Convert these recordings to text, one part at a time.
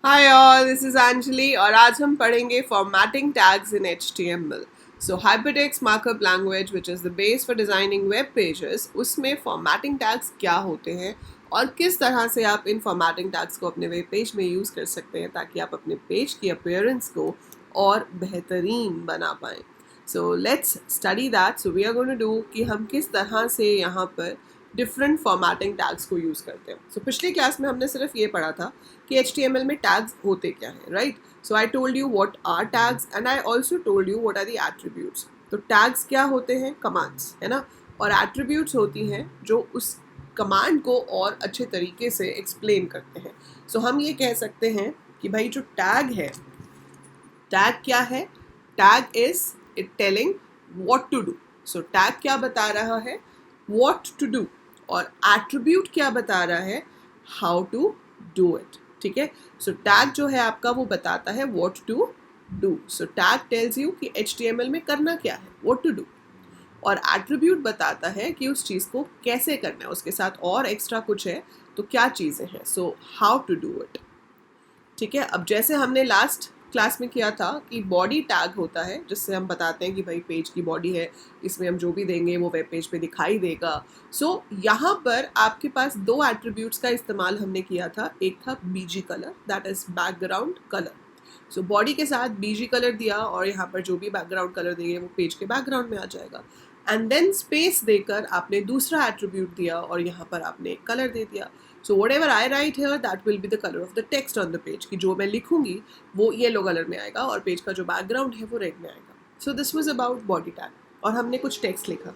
Hi all, this is Anjali और आज हम पढ़ेंगे formatting tags in HTML. So hypertext markup language which is the base for designing web pages, उसमें formatting tags क्या होते हैं और किस तरह से आप इन फॉर्मेटिंग टैग्स को अपने वेब पेज में यूज़ कर सकते हैं ताकि आप अपने पेज की अपीयरेंस को और बेहतरीन बना पाएँ. So let's study that. So we are going to do कि हम किस तरह से यहाँ पर डिफरेंट फॉर्मेटिंग टैग्स को यूज़ करते हैं. सो पिछली क्लास में हमने सिर्फ ये पढ़ा था कि HTML में टैग्स होते क्या हैं, right? So I told you what are tags and I also told you what are the attributes. तो टैग्स क्या होते हैं? कमांड्स, है ना? और एट्रीब्यूट्स होती हैं जो उस कमांड को और अच्छे तरीके से एक्सप्लेन करते हैं. सो हम ये कह सकते हैं कि भाई जो टैग है, टैग क्या है? Tag is it telling what to do. So tag क्या बता रहा है? What to do. और एट्रीब्यूट क्या बता रहा है? How to do it. ठीक है. सो टैग जो है आपका वो बताता है what to do. So tag tells you कि HTML में करना क्या है, व्हाट टू डू. और एट्रीब्यूट बताता है कि उस चीज़ को कैसे करना है, उसके साथ और एक्स्ट्रा कुछ है तो क्या चीज़ें हैं. So how to do it. ठीक है. अब जैसे हमने लास्ट क्लास में किया था कि बॉडी टैग होता है जिससे हम बताते हैं कि भाई पेज की बॉडी है, इसमें हम जो भी देंगे वो वेब पेज पे दिखाई देगा. सो यहाँ पर आपके पास दो एट्रीब्यूट्स का इस्तेमाल हमने किया था. एक था BG colour, that is background colour. So body के साथ BG कलर दिया और यहाँ पर जो भी बैकग्राउंड कलर देंगे वो पेज के बैकग्राउंड में आ जाएगा. एंड देन स्पेस देकर आपने दूसरा एट्रीब्यूट दिया और यहाँ पर आपने एक कलर दे दिया. So whatever I write here that will be the colour of the text on the page. कि जो मैं लिखूंगी वो येलो कलर में आएगा और पेज का जो बैकग्राउंड है वो रेड में आएगा. So this was about body tag और हमने कुछ टेक्स्ट लिखा.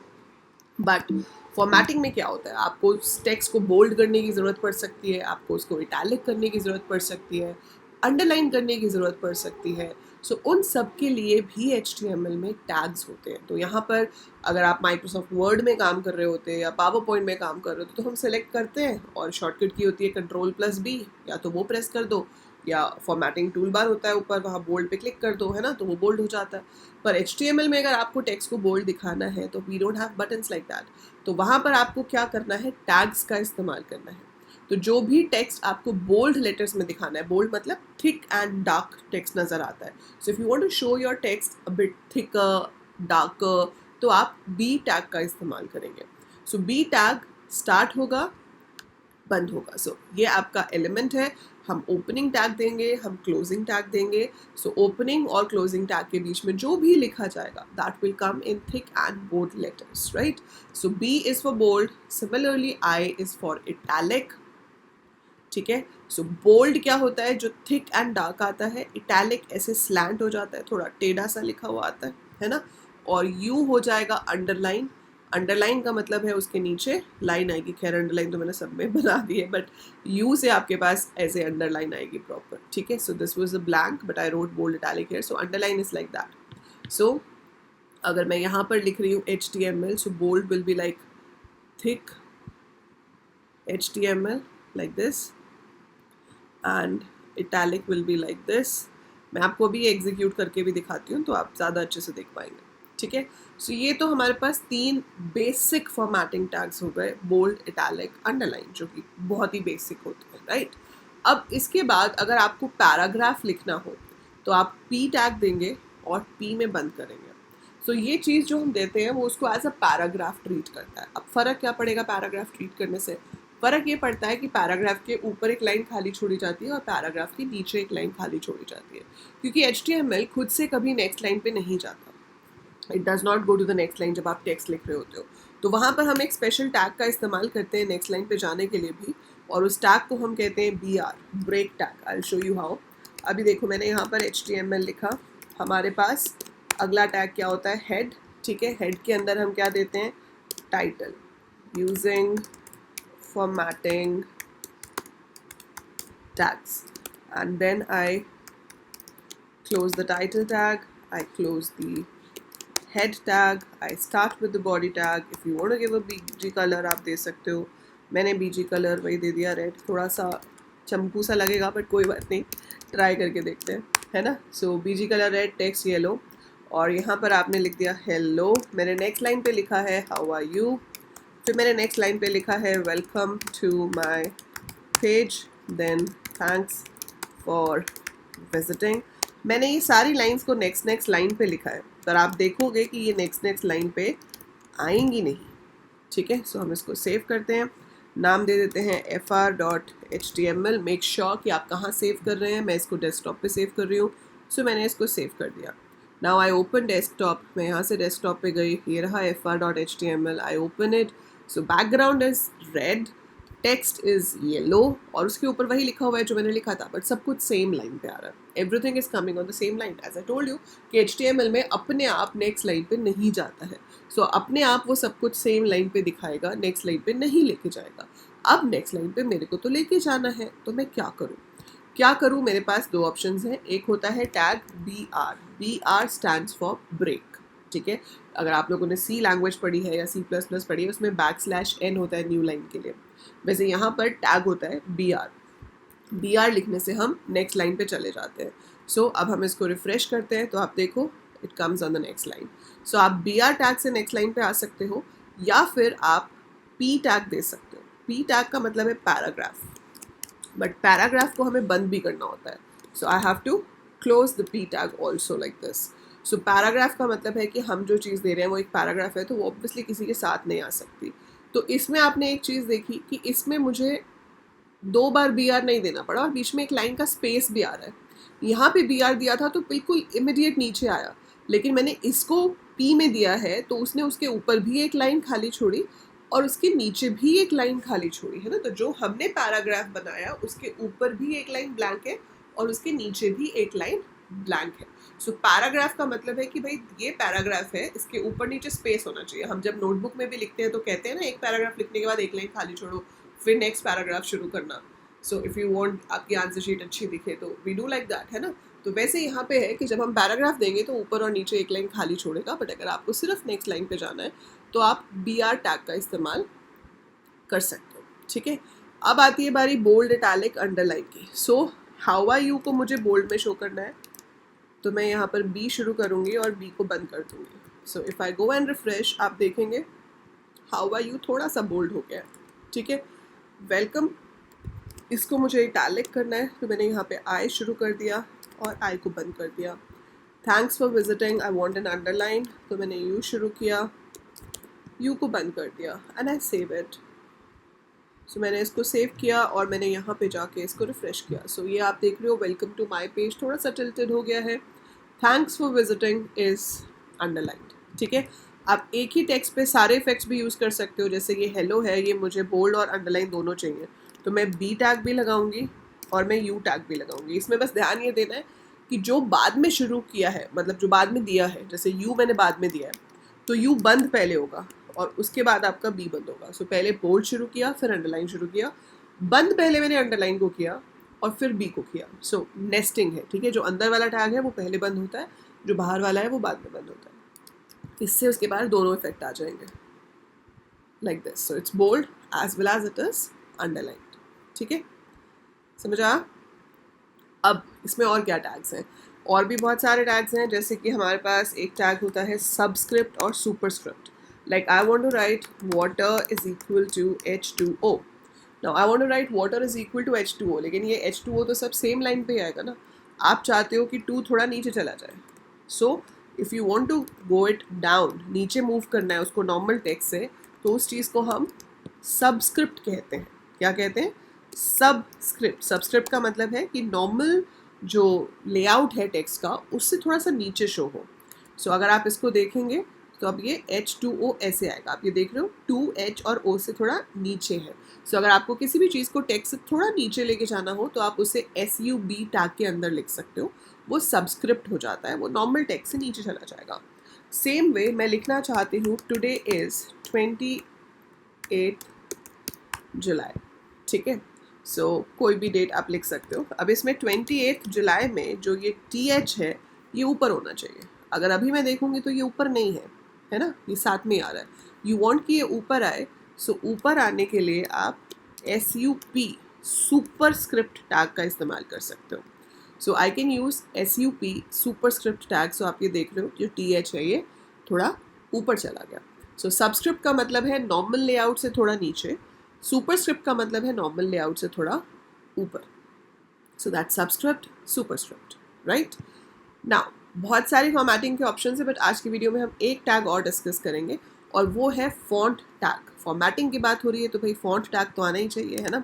बट फॉर्मेटिंग में क्या होता है? आपको टेक्स्ट को बोल्ड करने की ज़रूरत पड़ सकती है, आपको उसको इटैलिक करने की ज़रूरत पड़ सकती है, अंडरलाइन करने की ज़रूरत पड़ सकती है. सो उन सब के लिए भी HTML में टैग्स होते हैं. तो यहाँ पर अगर आप माइक्रोसॉफ्ट वर्ड में काम कर रहे होते हैं या पावर पॉइंट में काम कर रहे होते तो हम सेलेक्ट करते हैं और शॉर्टकट की होती है Ctrl+B, या तो वो प्रेस कर दो या फॉर्मेटिंग टूल बार होता है ऊपर, वहाँ बोल्ड पे क्लिक कर दो, है ना, तो वो बोल्ड हो जाता है. पर HTML में अगर आपको टेक्स्ट को बोल्ड दिखाना है तो we don't have buttons like that. तो वहाँ पर आपको क्या करना है? टैग्स का इस्तेमाल करना है. तो जो भी टेक्स्ट आपको बोल्ड लेटर्स में दिखाना है, बोल्ड मतलब थिक एंड डार्क टेक्स्ट नज़र आता है. So if you want to show your text a bit thicker, darker, तो आप B टैग का इस्तेमाल करेंगे. सो B टैग स्टार्ट होगा, बंद होगा. सो ये आपका एलिमेंट है. हम ओपनिंग टैग देंगे, हम क्लोजिंग टैग देंगे. सो ओपनिंग और क्लोजिंग टैग के बीच में जो भी लिखा जाएगा that will come in thick and bold letters, right? So B is for bold, similarly I is for italic. ठीक है. सो बोल्ड क्या होता है? जो थिक एंड डार्क आता है. इटैलिक ऐसे स्लैंट हो जाता है, थोड़ा टेढ़ा सा लिखा हुआ आता है ना. और U हो जाएगा अंडरलाइन. अंडरलाइन का मतलब है उसके नीचे लाइन आएगी. खैर अंडरलाइन तो मैंने सब में बना दी है, बट U से आपके पास ऐसे अंडरलाइन आएगी प्रॉपर. ठीक है. So this was a blank but I wrote bold italic here. So underline is like that. So अगर मैं यहाँ पर लिख रही हूँ HTML, so bold will be like thick HTML like this and italic will be like this. मैं आपको अभी एग्जीक्यूट करके भी दिखाती हूँ तो आप ज़्यादा अच्छे से देख पाएंगे. ठीक है. सो ये तो हमारे पास 3 बेसिक फॉर्मेटिंग टैग्स हो गए, बोल्ड, इटैलिक, अंडरलाइन, जो कि बहुत ही बेसिक होते हैं, राइट? अब इसके बाद अगर आपको पैराग्राफ लिखना हो तो आप P टैग देंगे और P में बंद करेंगे. सो ये चीज़ जो हम देते हैं वो उसको एज अ पैराग्राफ ट्रीट करता है. अब फ़र्क क्या पड़ेगा पैराग्राफ ट्रीट करने से? फ़र्क ये पड़ता है कि पैराग्राफ के ऊपर एक लाइन खाली छोड़ी जाती है और पैराग्राफ के नीचे एक लाइन खाली छोड़ी जाती है. क्योंकि HTML खुद से कभी नेक्स्ट लाइन पे नहीं जाता. It does not go to the next line जब आप टेक्स्ट लिख रहे होते हो. तो वहाँ पर हम एक स्पेशल टैग का इस्तेमाल करते हैं नेक्स्ट लाइन पे जाने के लिए भी, और उस टैग को हम कहते हैं BR, break tag. I will show you how. अभी देखो मैंने यहाँ पर HTML लिखा. हमारे पास अगला टैग क्या होता है? हेड. ठीक है. हेड के अंदर हम क्या देते हैं? Title. Using formatting tags, and then I close the title tag, I close the head tag, I start with the body tag. If you want to give a BG color आप दे सकते हो. मैंने BG कलर वही दे दिया, red. थोड़ा सा चमकू सा लगेगा बट कोई बात नहीं, ट्राई करके देखते हैं, है ना. सो BG colour red, text yellow, और यहाँ पर आपने लिख दिया हेलो. मैंने नेक्स्ट लाइन पे लिखा है हाउ आर यू. फिर मैंने नेक्स्ट लाइन पे लिखा है welcome to my page. Then thanks for visiting. मैंने ये सारी लाइंस को नेक्स्ट लाइन पे लिखा है, पर आप देखोगे कि ये नेक्स्ट लाइन पे आएंगी नहीं। ठीक है, सो हम इसको सेव करते हैं, नाम दे देते हैं fr.html। मेक श्योर कि आप कहाँ सेव कर रहे हैं, मैं इसको डेस्कटॉप पे सेव कर रही हूँ, सो मैंने इसको सेव कर दिया। नाउ आई ओपन डेस्कटॉप, मैं यहाँ से डेस्कटॉप पे गई, ये रहा fr.html, I open it. So background is red, text is yellow, और उसके ऊपर वही लिखा हुआ है जो मैंने लिखा था, बट सब कुछ सेम लाइन पे आ रहा है। Everything is coming on the same line. As I told you कि HTML में अपने आप नेक्स्ट लाइन पे नहीं जाता है, सो अपने आप वो सब कुछ सेम लाइन पे दिखाएगा, नेक्स्ट लाइन पे नहीं लेके जाएगा। अब नेक्स्ट लाइन पे मेरे को तो लेके जाना है, तो मैं क्या करूँ? मेरे पास दो ऑप्शंस हैं। एक होता है tag BR stands for break. ठीक है, अगर आप लोगों ने C लैंग्वेज पढ़ी है या C++ पढ़ी है, उसमें \n होता है न्यू लाइन के लिए। वैसे यहाँ पर टैग होता है BR लिखने से हम नेक्स्ट लाइन पे चले जाते हैं। सो अब हम इसको रिफ्रेश करते हैं, तो आप देखो it comes on the next line. So आप BR टैग से नेक्स्ट लाइन पे आ सकते हो, या फिर आप P टैग दे सकते हो। P टैग का मतलब है पैराग्राफ, बट पैराग्राफ को हमें बंद भी करना होता है, सो I have to close the P tag also like this. So paragraph का मतलब है कि हम जो चीज़ दे रहे हैं वो एक पैराग्राफ है, तो वो ऑब्वियसली किसी के साथ नहीं आ सकती। तो इसमें आपने एक चीज़ देखी कि इसमें मुझे 2 बार BR नहीं देना पड़ा, और बीच में एक लाइन का स्पेस भी आ रहा है। यहाँ पे BR दिया था तो बिल्कुल इमिडिएट नीचे आया, लेकिन मैंने इसको P में दिया है तो उसने उसके ऊपर भी एक लाइन खाली छोड़ी और उसके नीचे भी एक लाइन खाली छोड़ी है ना। तो जो हमने पैराग्राफ बनाया उसके ऊपर भी एक लाइन ब्लैंक है और उसके नीचे भी एक लाइन ब्लैंक है। सो पैराग्राफ का मतलब है कि भाई ये पैराग्राफ है, इसके ऊपर नीचे स्पेस होना चाहिए। हम जब नोटबुक में भी लिखते हैं तो कहते हैं ना, एक पैराग्राफ लिखने के बाद एक लाइन खाली छोड़ो, फिर नेक्स्ट पैराग्राफ शुरू करना। सो इफ़ यू वांट आपकी आंसर शीट अच्छी दिखे, तो वी डू लाइक दैट, है ना। तो वैसे यहाँ पे है कि जब हम पैराग्राफ देंगे तो ऊपर और नीचे एक लाइन खाली छोड़ेगा, बट अगर आपको सिर्फ नेक्स्ट लाइन पे जाना है तो आप BR टैग का इस्तेमाल कर सकते हो। ठीक है, अब आती है बारी बोल्ड, इटैलिक, अंडरलाइन की। सो हाउ आर यू को मुझे बोल्ड में शो करना है, तो मैं यहाँ पर B शुरू करूँगी और B को बंद कर दूँगी। So if I go and refresh, आप देखेंगे हाउ आर यू थोड़ा सा बोल्ड हो गया है। ठीक है, वेलकम, इसको मुझे इटैलिक करना है, तो मैंने यहाँ पे I शुरू कर दिया और I को बंद कर दिया। Thanks for visiting, I want an underline, तो मैंने U शुरू किया, U को बंद कर दिया, एंड आई सेव इट। सो मैंने इसको सेव किया और मैंने यहाँ पे जाके इसको रिफ्रेश किया। सो ये आप देख रहे हो, वेलकम टू माई पेज थोड़ा सा टिल्टेड हो गया है। Thanks for visiting is underlined. ठीक है, आप एक ही टेक्स्ट पे सारे इफेक्ट्स भी यूज़ कर सकते हो। जैसे ये हेलो है, ये मुझे बोल्ड और अंडरलाइन दोनों चाहिए, तो मैं B टैग भी लगाऊंगी और मैं U टैग भी लगाऊंगी। इसमें बस ध्यान ये देना है कि जो बाद में शुरू किया है, मतलब जो बाद में दिया है, जैसे U मैंने बाद में दिया है, तो U बंद पहले होगा और उसके बाद आपका B बंद होगा। सो पहले बोल्ड शुरू किया, फिर अंडरलाइन शुरू किया, बंद पहले मैंने अंडरलाइन को किया और फिर B को किया। सो नेस्टिंग है। ठीक है, जो अंदर वाला टैग है वो पहले बंद होता है, जो बाहर वाला है वो बाद में बंद होता है। इससे उसके बाद दोनों इफेक्ट आ जाएंगे like this. So it's bold as well as it is underlined. ठीक है, समझ आ? अब इसमें और क्या टैग्स हैं? और भी बहुत सारे टैग्स हैं, जैसे कि हमारे पास एक टैग होता है सबस्क्रिप्ट और superscript. Like I want to write water is equal to H2O. Now I want to write water is equal to H2O, लेकिन ये H2O तो सब सेम लाइन पे ही आएगा ना। आप चाहते हो कि 2 थोड़ा नीचे चला जाए। So if you want to go it down, नीचे मूव करना है उसको नॉर्मल टेक्स्ट से, तो उस चीज़ को हम सबस्क्रिप्ट कहते हैं। क्या कहते हैं? सबस्क्रिप्ट। सबस्क्रिप्ट का मतलब है कि नॉर्मल जो लेआउट है टेक्स्ट का उससे थोड़ा सा नीचे शो हो। सो अगर आप इसको देखेंगे तो अब ये H2O ऐसे आएगा। आप ये देख रहे हो 2H और O से थोड़ा नीचे है। सो अगर आपको किसी भी चीज़ को टेक्स्ट से थोड़ा नीचे लेके जाना हो तो आप उसे SUB टैग के अंदर लिख सकते हो, वो सबस्क्रिप्ट हो जाता है, वो नॉर्मल टेक्स्ट से नीचे चला जाएगा। सेम वे मैं लिखना चाहती हूँ टुडे इज़ 28 जुलाई। ठीक है, सो कोई भी डेट आप लिख सकते हो। अब इसमें 28 जुलाई में जो ये TH है ये ऊपर होना चाहिए। अगर अभी मैं देखूँगी तो ये ऊपर नहीं है ना, ये साथ में आ रहा है। यू वांट कि ये ऊपर आए, सो ऊपर आने के लिए आप SUP सुपरस्क्रिप्ट टैग का इस्तेमाल कर सकते हो। So I can use SUP superscript tag. So आप ये देख रहे हो जो TH है ये थोड़ा ऊपर चला गया। सो सबस्क्रिप्ट का मतलब है नॉर्मल लेआउट से थोड़ा नीचे, सुपरस्क्रिप्ट का मतलब है नॉर्मल लेआउट से थोड़ा ऊपर। So that subscript, superscript, right. Now बहुत सारी फॉर्मेटिंग के ऑप्शन है, बट आज की वीडियो में हम एक टैग और डिस्कस करेंगे और वो है फॉन्ट टैग। फॉर्मेटिंग की बात हो रही है तो भाई फॉन्ट टैग तो आना ही चाहिए, है ना।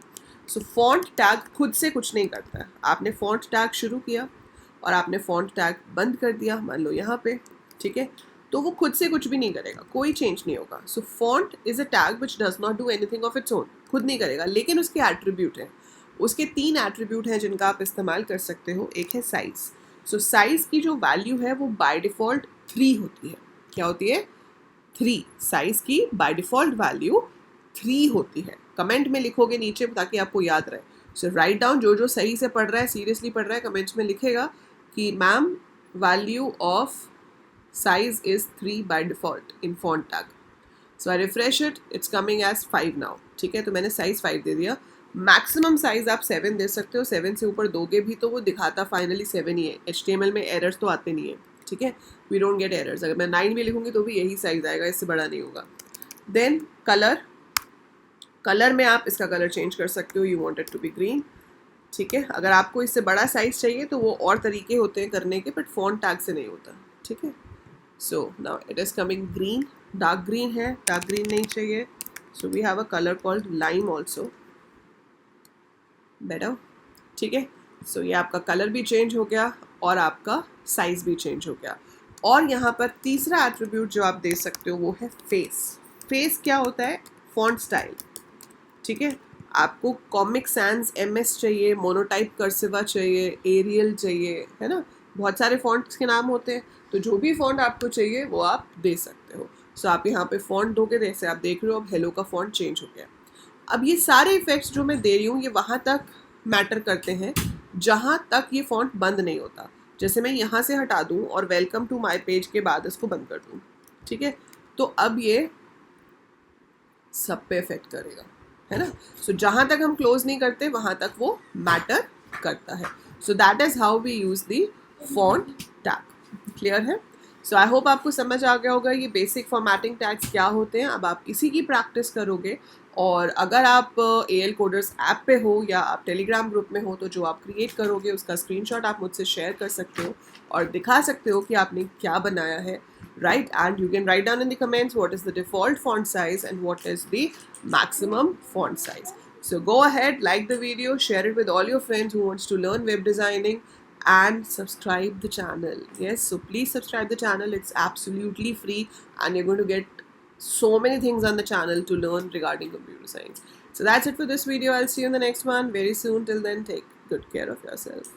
सो फॉन्ट टैग खुद से कुछ नहीं करता है। आपने फॉन्ट टैग शुरू किया और आपने फॉन्ट टैग बंद कर दिया, मान लो यहाँ पे, ठीक है, तो वो खुद से कुछ भी नहीं करेगा, कोई चेंज नहीं होगा। So font is a tag which does not do anything of its own, खुद नहीं करेगा, लेकिन उसके एट्रीब्यूट हैं। उसके 3 एट्रीब्यूट हैं जिनका आप इस्तेमाल कर सकते हो। एक है साइज़। सो साइज़ की जो वैल्यू है वो बाय डिफ़ॉल्ट 3 होती है। क्या होती है? 3। साइज़ की बाय डिफ़ॉल्ट वैल्यू 3 होती है। कमेंट में लिखोगे नीचे ताकि आपको याद रहे। सो राइट डाउन, जो सही से पढ़ रहा है, सीरियसली पढ़ रहा है, कमेंट्स में लिखेगा कि ma'am value of size is 3 by default in font tag. So I refresh it, it's coming as 5 now. ठीक है, तो मैंने साइज 5 दे दिया। मैक्सिमम साइज आप 7 दे सकते हो, 7 से ऊपर दोगे भी तो वो दिखाता फाइनली 7 ही है। HTML में एरर्स तो आते नहीं है, ठीक है, वी डोंट गेट एरर्स। अगर मैं 9 भी लिखूंगी तो भी यही साइज आएगा, इससे बड़ा नहीं होगा। देन कलर में आप इसका कलर चेंज कर सकते हो, you want it to be green, ठीक है। अगर आपको इससे बड़ा साइज चाहिए तो वो और तरीके होते हैं करने के, बट फॉन्ट टैग से नहीं होता, ठीक है। So now it is coming green, dark green है, dark green नहीं चाहिए। So we have a color called lime also, better, ठीक है। So ये आपका कलर भी चेंज हो गया और आपका साइज भी चेंज हो गया। और यहाँ पर तीसरा एट्रीब्यूट जो आप दे सकते हो वो है फेस। फेस क्या होता है? फॉन्ट स्टाइल, ठीक है। आपको कॉमिक सैंस MS चाहिए, मोनोटाइप कर्सिवा चाहिए, एरियल चाहिए, है ना। बहुत सारे फॉन्ट्स के नाम होते हैं, तो जो भी फॉन्ट आपको चाहिए वो आप दे सकते हो। सो आप यहाँ पे फॉन्ट दोगे, जैसे आप देख रहे हो अब हेलो का फॉन्ट चेंज हो गया। अब ये सारे इफेक्ट्स जो मैं दे रही हूँ ये वहाँ तक मैटर करते हैं जहाँ तक ये फॉन्ट बंद नहीं होता। जैसे मैं यहाँ से हटा दूँ और वेलकम टू माई पेज के बाद इसको बंद कर दूँ, ठीक है, तो अब ये सब पे इफेक्ट करेगा, है ना। सो जहाँ तक हम क्लोज नहीं करते वहाँ तक वो मैटर करता है। So that is how we use the font tag. Clear है? सो आई होप आपको समझ आ गया होगा ये बेसिक फॉर्मेटिंग टैग्स क्या होते हैं। अब आप इसी की प्रैक्टिस करोगे, और अगर आप AL कोडर्स ऐप पे हो या आप टेलीग्राम ग्रुप में हो तो जो आप क्रिएट करोगे उसका स्क्रीनशॉट आप मुझसे शेयर कर सकते हो और दिखा सकते हो कि आपने क्या बनाया है, right? And you can write down in the comments what is the default font size and what is the maximum font size. So go ahead, like the video, share it with all your friends who wants to learn web designing, and subscribe the channel. Yes, so please subscribe the channel. It's absolutely free and you're going to get so many things on the channel to learn regarding computer science. So that's it for this video. I'll see you in the next one very soon. Till then, take good care of yourself.